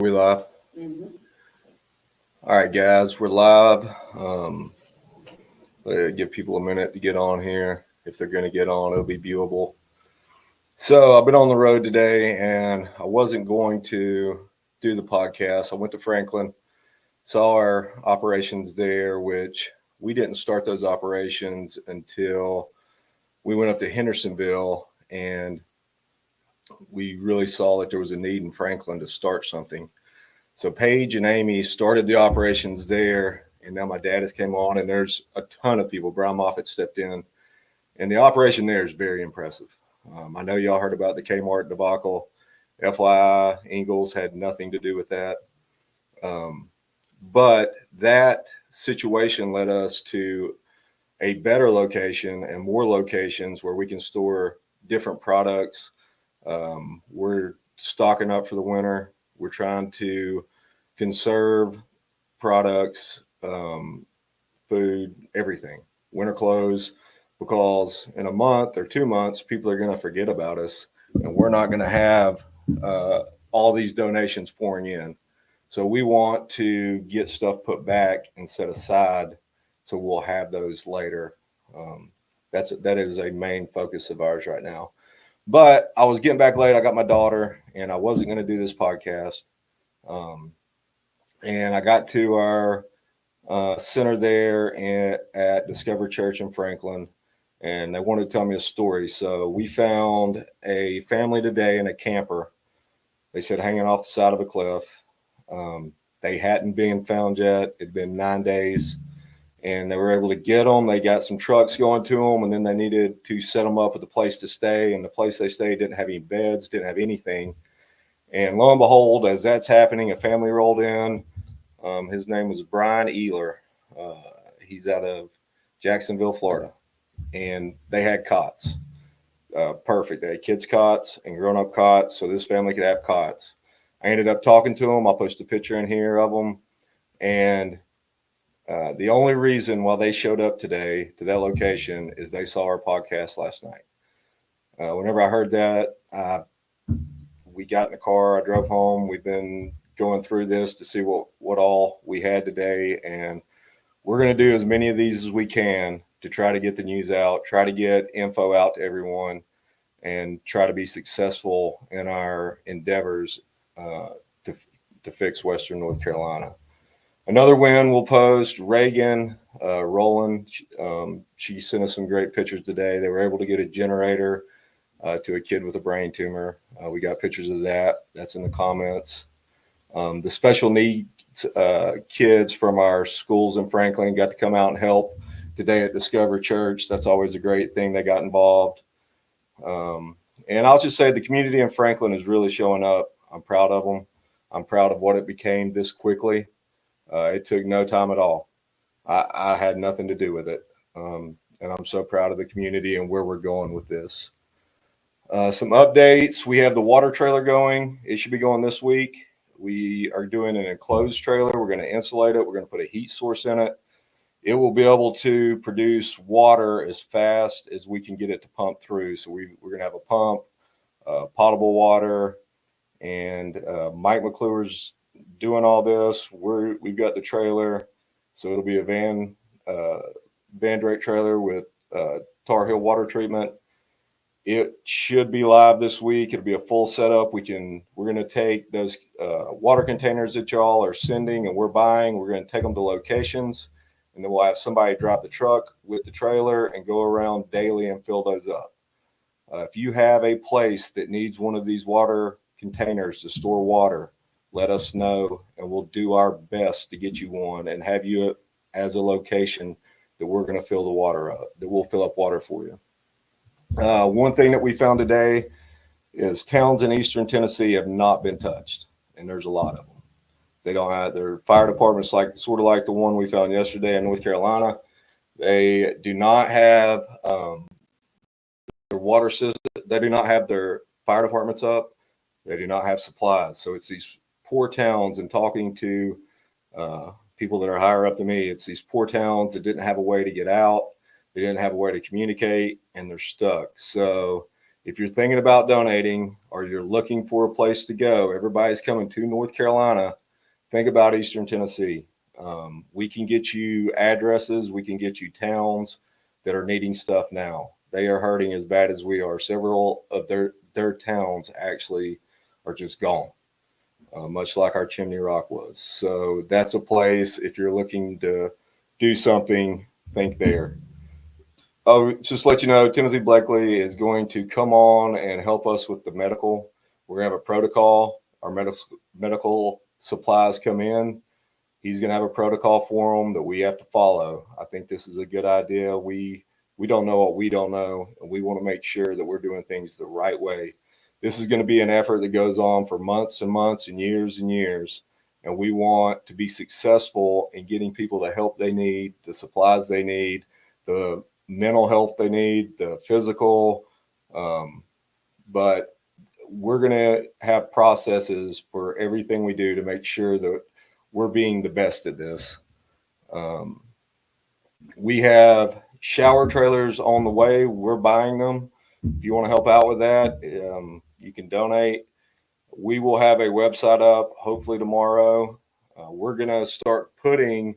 We live. Mhm. All right, guys, we're live. Give people a minute to get on here. If they're going to get on, it'll be viewable. So I've been on the road today, and I wasn't going to do the podcast. I went to Franklin, saw our operations there, which we didn't start those operations until we went up to Hendersonville, and we really saw that there was a need in Franklin to start something. So Paige and Amy started the operations there, and now my dad has came on, and there's a ton of people. Brian Moffitt stepped in, and the operation there is very impressive. I know y'all heard about the Kmart debacle. FYI, Ingalls had nothing to do with that. Um, but that situation led us to a better location and more locations where we can store different products. We're stocking up for the winter. We're trying to conserve products, food, everything, winter clothes, because in a month or 2 months, people are going to forget about us, and we're not going to have uh, all these donations pouring in. So we want to get stuff put back and set aside, so we'll have those later. Um, that is a main focus of ours right now. But I was getting back late. I got my daughter, and I wasn't going to do this podcast. Um, and I got to our center there at Discover Church in Franklin, and they wanted to tell me a story. So we found a family today in a camper. They said hanging off the side of a cliff. Um, they hadn't been found yet. It'd been 9 days, and they were able to get them. They got some trucks going to them, and then they needed to set them up with a place to stay. And the place they stayed didn't have any beds, didn't have anything. And lo and behold, as that's happening, a family rolled in. His name was Brian Ealer. Uh, he's out of Jacksonville, Florida, and they had cots. Perfect. They had kids' cots and grown-up cots, so this family could have cots. I ended up talking to them. I'll post a picture in here of them, and the only reason why they showed up today to that location is they saw our podcast last night. Whenever I heard that, we got in the car. I drove home. We've been going through this to see what all we had today, and we're going to do as many of these as we can to try to get the news out, try to get info out to everyone, and try to be successful in our endeavors uh, to, to fix Western North Carolina. Another win we'll post. Reagan, Roland, she sent us some great pictures today. They were able to get a generator to a kid with a brain tumor. We got pictures of that. That's in the comments. The special needs kids from our schools in Franklin got to come out and help today at Discover Church. That's always a great thing. They got involved. Um, and I'll just say the community in Franklin is really showing up. I'm proud of them. I'm proud of what it became this quickly. It took no time at all. I had nothing to do with it. And I'm so proud of the community and where we're going with this. Some updates. We have the water trailer going. It should be going this week. We are doing an enclosed trailer. We're going to insulate it. We're going to put a heat source in it. It will be able to produce water as fast as we can get it to pump through. So we're going to have a pump, potable water, and Mike McClure's doing all this. We've got the trailer, so it'll be a Van Drake trailer with Tar Heel water treatment. It should be live this week. It'll be a full setup. We're going to take those water containers that y'all are sending and we're buying. We're going to take them to locations, and then we'll have somebody drive the truck with the trailer and go around daily and fill those up. If you have a place that needs one of these water containers to store water, let us know, and we'll do our best to get you one and have you as a location that we're going to fill the water up, that we'll fill up water for you. One thing that we found today is towns in eastern Tennessee have not been touched, and there's a lot of them. They don't have their fire departments, like sort of like the one we found yesterday in North Carolina. They do not have their water system. They do not have their fire departments up. They do not have supplies. So it's these poor towns. And talking to people that are higher up than me, it's these poor towns that didn't have a way to get out. They didn't have a way to communicate, and they're stuck. So if you're thinking about donating or you're looking for a place to go, everybody's coming to North Carolina. Think about Eastern Tennessee. We can get you addresses. We can get you towns that are needing stuff now. They are hurting as bad as we are. Several of their towns actually are just gone, much like our Chimney Rock was. So that's a place, if you're looking to do something, think there. Oh, just let you know, Timothy Blakely is going to come on and help us with the medical. We're going to have a protocol. Our medical supplies come in. He's going to have a protocol for them that we have to follow. I think this is a good idea. We don't know what we don't know, and we want to make sure that we're doing things the right way. This is going to be an effort that goes on for months and months and years, and we want to be successful in getting people the help they need, the supplies they need, the mental health they need, the physical. But we're going to have processes for everything we do to make sure that we're being the best at this. We have shower trailers on the way. We're buying them. If you want to help out with that, you can donate. We will have a website up hopefully tomorrow. We're going to start putting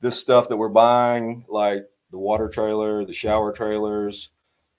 this stuff that we're buying, like the water trailer, the shower trailers.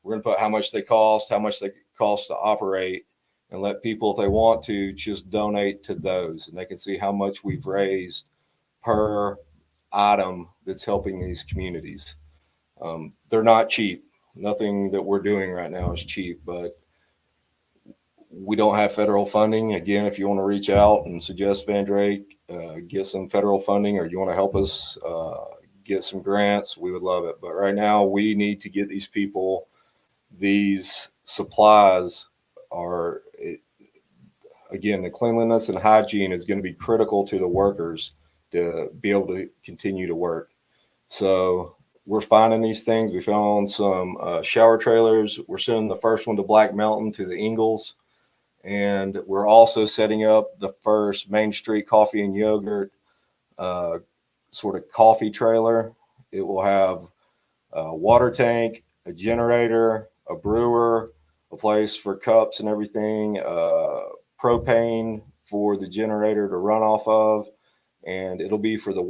We're going to put how much they cost to operate, and let people, if they want to, just donate to those, and they can see how much we've raised per item that's helping these communities. They're not cheap. Nothing that we're doing right now is cheap, but we don't have federal funding. Again, if you want to reach out and suggest Van Drake, get some federal funding, or you want to help us get some grants, we would love it. But right now, we need to get these people these supplies. Again, the cleanliness and hygiene is going to be critical to the workers to be able to continue to work. So we're finding these things. We found some shower trailers. We're sending the first one to Black Mountain to the Ingalls. And we're also setting up the first Main Street coffee and yogurt sort of coffee trailer. It will have a water tank, a generator, a brewer, a place for cups and everything, propane for the generator to run off of, and it'll be for the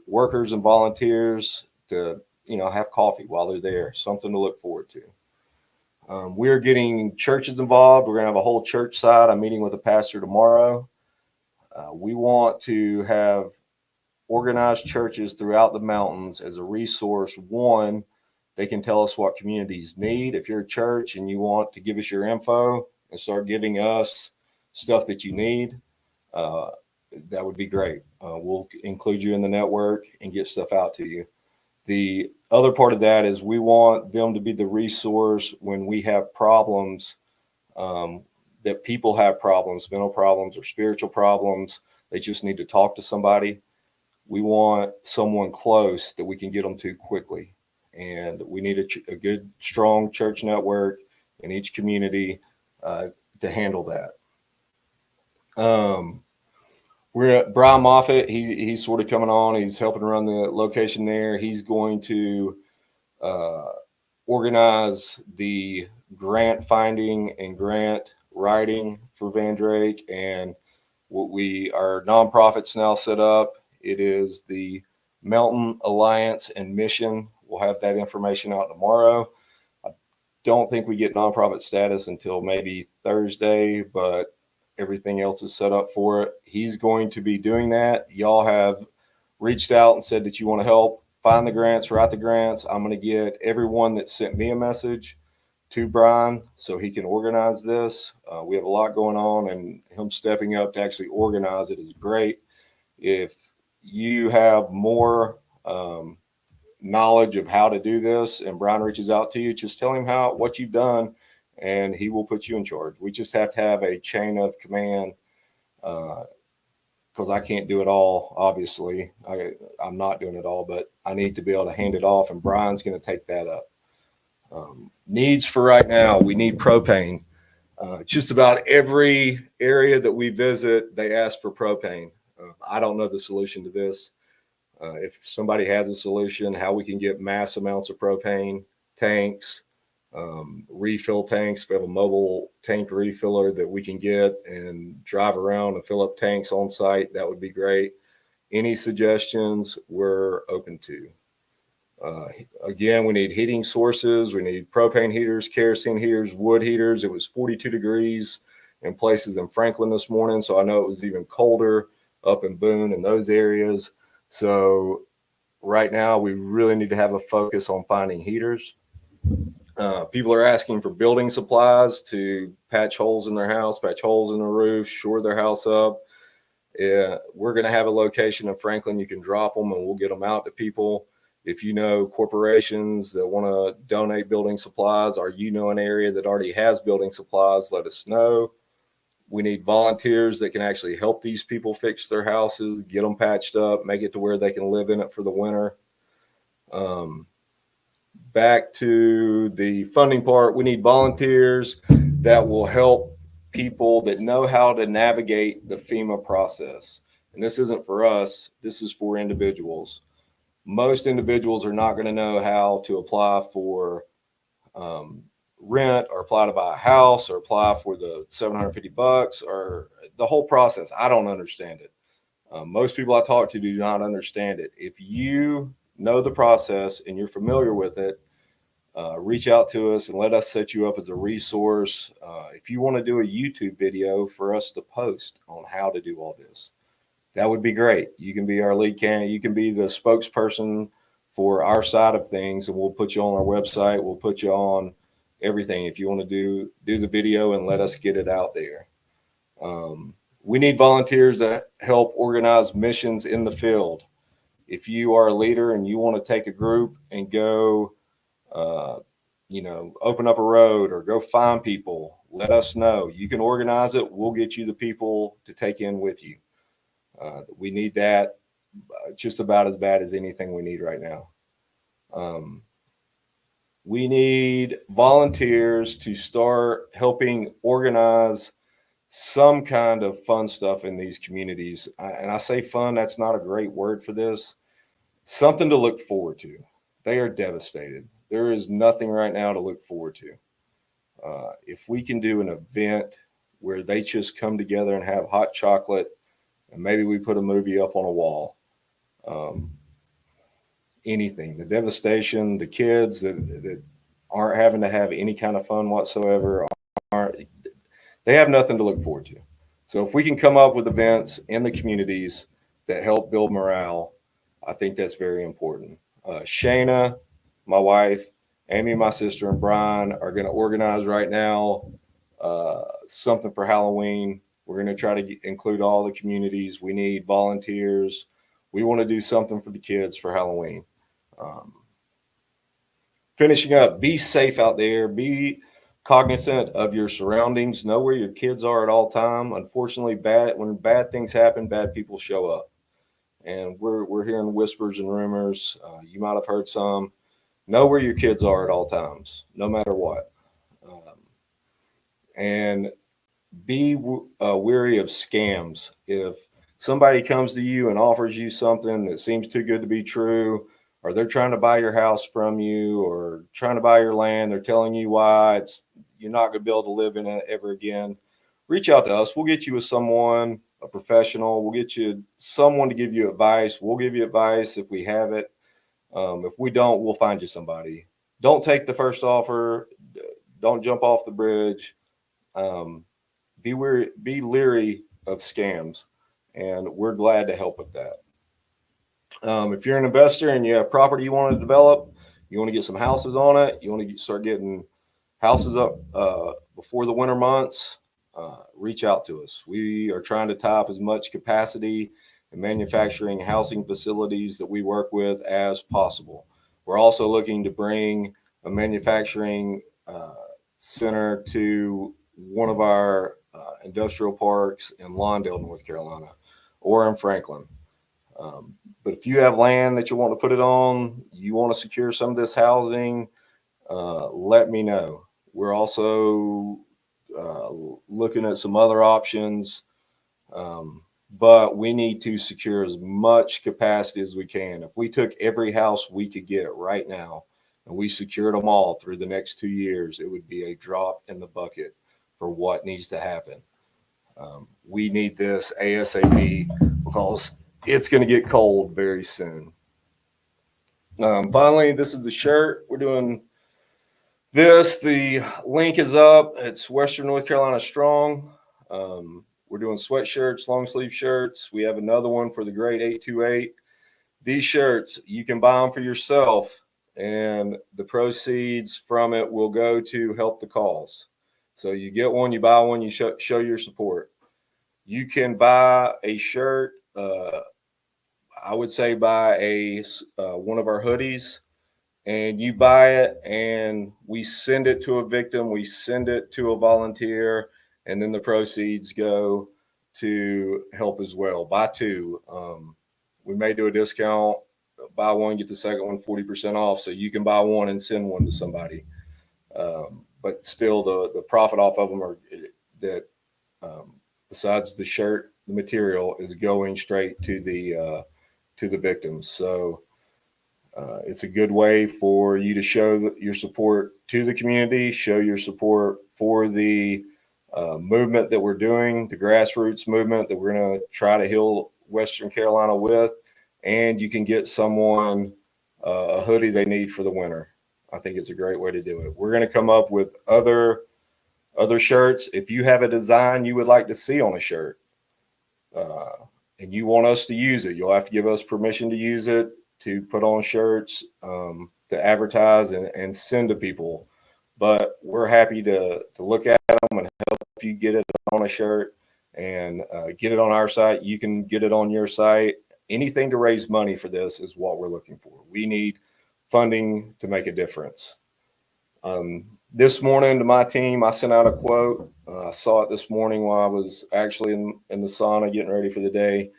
workers and volunteers to have coffee while they're there. Something to look forward to. We're getting churches involved. We're going to have a whole church side. I'm meeting with a pastor tomorrow. We want to have organized churches throughout the mountains as a resource. One, they can tell us what communities need. If you're a church and you want to give us your info and start giving us stuff that you need, that would be great. We'll include you in the network and get stuff out to you. The other part of that is we want them to be the resource when we have problems, that people have problems, mental problems or spiritual problems. They just need to talk to somebody. We want someone close that we can get them to quickly. And we need a good, strong church network in each community to handle that. We're at Brian Moffitt. He's sort of coming on. He's helping run the location there. He's going to organize the grant finding and grant writing for Van Drake. And our nonprofit's now set up. It is the Mountain Alliance and Mission. We'll have that information out tomorrow. I don't think we get nonprofit status until maybe Thursday, but everything else is set up for it. He's going to be doing that. Y'all have reached out and said that you want to help find the grants, write the grants. I'm going to get everyone that sent me a message to Brian so he can organize this. We have a lot going on, and him stepping up to actually organize it is great. If you have more knowledge of how to do this and Brian reaches out to you, just tell him what you've done, and he will put you in charge. We just have to have a chain of command, because I can't do it all. Obviously, I'm not doing it all, but I need to be able to hand it off, and Brian's going to take that up. Needs for right now, we need propane. Just about every area that we visit, they ask for propane. I don't know the solution to this. If somebody has a solution, how we can get mass amounts of propane, tanks, refill tanks. We have a mobile tank refiller that we can get and drive around and fill up tanks on site. That would be great. Any suggestions we're open to. Uh, Again, we need heating sources. We need propane heaters, kerosene heaters, wood heaters. It was 42 degrees in places in Franklin this morning, so I know it was even colder up in Boone and those areas. So right now, we really need to have a focus on finding heaters. People are asking for building supplies to patch holes in their house, patch holes in the roof, shore their house up. Yeah, we're going to have a location in Franklin. You can drop them and we'll get them out to people. If you know corporations that want to donate building supplies, or you know an area that already has building supplies, let us know. We need volunteers that can actually help these people fix their houses, get them patched up, make it to where they can live in it for the winter. Um, Back to the funding part, we need volunteers that will help people that know how to navigate the FEMA process. And this isn't for us, this is for individuals. Most individuals are not going to know how to apply for um, rent, or apply to buy a house, or apply for the $750, or the whole process. I don't understand it. Most people I talk to do not understand it. If you know the process and you're familiar with it, reach out to us and let us set you up as a resource. If you want to do a YouTube video for us to post on how to do all this, that would be great. You can be our lead candidate. You can be the spokesperson for our side of things, and we'll put you on our website. We'll put you on everything if you want to do the video and let us get it out there. We need volunteers that help organize missions in the field. If you are a leader and you want to take a group and go, uh, open up a road or go find people, let us know. You can organize it. We'll get you the people to take in with you. We need that just about as bad as anything we need right now. We need volunteers to start helping organize some kind of fun stuff in these communities. And I say fun, that's not a great word for this. Something to look forward to. They are devastated. There is nothing right now to look forward to. If we can do an event where they just come together and have hot chocolate, and maybe we put a movie up on a wall, anything, the devastation, the kids that aren't having to have any kind of fun whatsoever, they have nothing to look forward to. So if we can come up with events in the communities that help build morale, I think that's very important. Shayna, my wife, Amy, my sister, and Brian are going to organize right now something for Halloween. We're going to try to include all the communities. We need volunteers. We want to do something for the kids for Halloween. Finishing up, be safe out there. Be cognizant of your surroundings. Know where your kids are at all time. Unfortunately, when bad things happen, bad people show up. And we're hearing whispers and rumors. You might have heard some. Know where your kids are at all times, no matter what. And be weary of scams. If somebody comes to you and offers you something that seems too good to be true, or they're trying to buy your house from you, or trying to buy your land, they're telling you why you're not going to be able to live in it ever again, reach out to us. We'll get you with someone, a professional. We'll get you someone to give you advice. We'll give you advice if we have it. If we don't, we'll find you somebody. Don't take the first offer. Don't jump off the bridge. Be leery of scams, and we're glad to help with that. If you're an investor and you have property you want to develop, you want to get some houses on it, you want to start getting houses up before the winter months, reach out to us. We are trying to tie up as much capacity in manufacturing housing facilities that we work with as possible. We're also looking to bring a manufacturing center to one of our industrial parks in Lawndale, North Carolina, or in Franklin. But if you have land that you want to put it on, you want to secure some of this housing, let me know. We're also looking at some other options, but we need to secure as much capacity as we can. If we took every house we could get right now and we secured them all through the next 2 years, it would be a drop in the bucket for what needs to happen. We need this ASAP because it's going to get cold very soon. Finally, this is the shirt. We're doing this. The link is up. It's Western North Carolina Strong. We're doing sweatshirts, long sleeve shirts. We have another one for the grade 828. These shirts, you can buy them for yourself, and the proceeds from it will go to help the cause. So you get one, you buy one, you show your support. You can buy a shirt. I would say buy one of our hoodies, and you buy it, and we send it to a victim. We send it to a volunteer, and then the proceeds go to help as well. Buy two. We may do a discount. Buy one, get the second one 40% off. So you can buy one and send one to somebody. But still, the profit off of them are that besides the shirt, the material is going straight to the victims. So it's a good way for you to show your support to the community, show your support for the movement that we're doing, the grassroots movement that we're going to try to heal Western Carolina with, and you can get someone a hoodie they need for the winter. I think it's a great way to do it. We're going to come up with other shirts. If you have a design you would like to see on a shirt, and you want us to use it, you'll have to give us permission to use it, to put on shirts, to advertise and send to people. But we're happy to look at them and help you get it on a shirt and get it on our site. You can get it on your site. Anything to raise money for this is what we're looking for. We need funding to make a difference. This morning to my team, I sent out a quote. I saw it this morning while I was actually in the sauna getting ready for the day.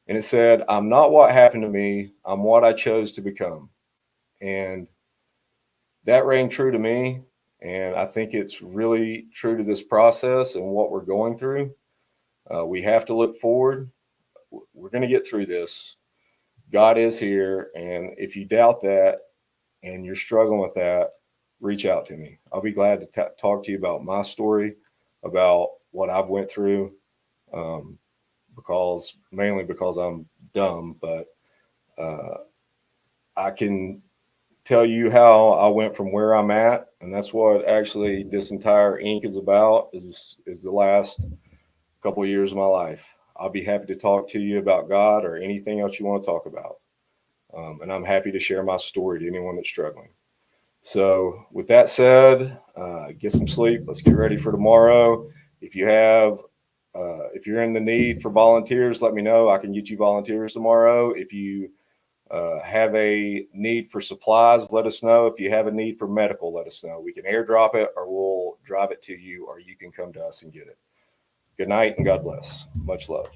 And it said, "I'm not what happened to me. I'm what I chose to become." And that rang true to me. And I think it's really true to this process and what we're going through. We have to look forward. We're going to get through this. God is here. And if you doubt that and you're struggling with that, reach out to me. I'll be glad to talk to you about my story, about what I've went through, mainly because I'm dumb, but I can tell you how I went from where I'm at, and that's what actually this entire ink is about, is the last couple of years of my life. I'll be happy to talk to you about God or anything else you want to talk about. And I'm happy to share my story to anyone that's struggling. So with that said, get some sleep. Let's get ready for tomorrow. If you're in the need for volunteers, let me know. I can get you volunteers tomorrow. If you have a need for supplies, let us know. If you have a need for medical, let us know. We can airdrop it, or we'll drive it to you, or you can come to us and get it. Good night and God bless. Much love.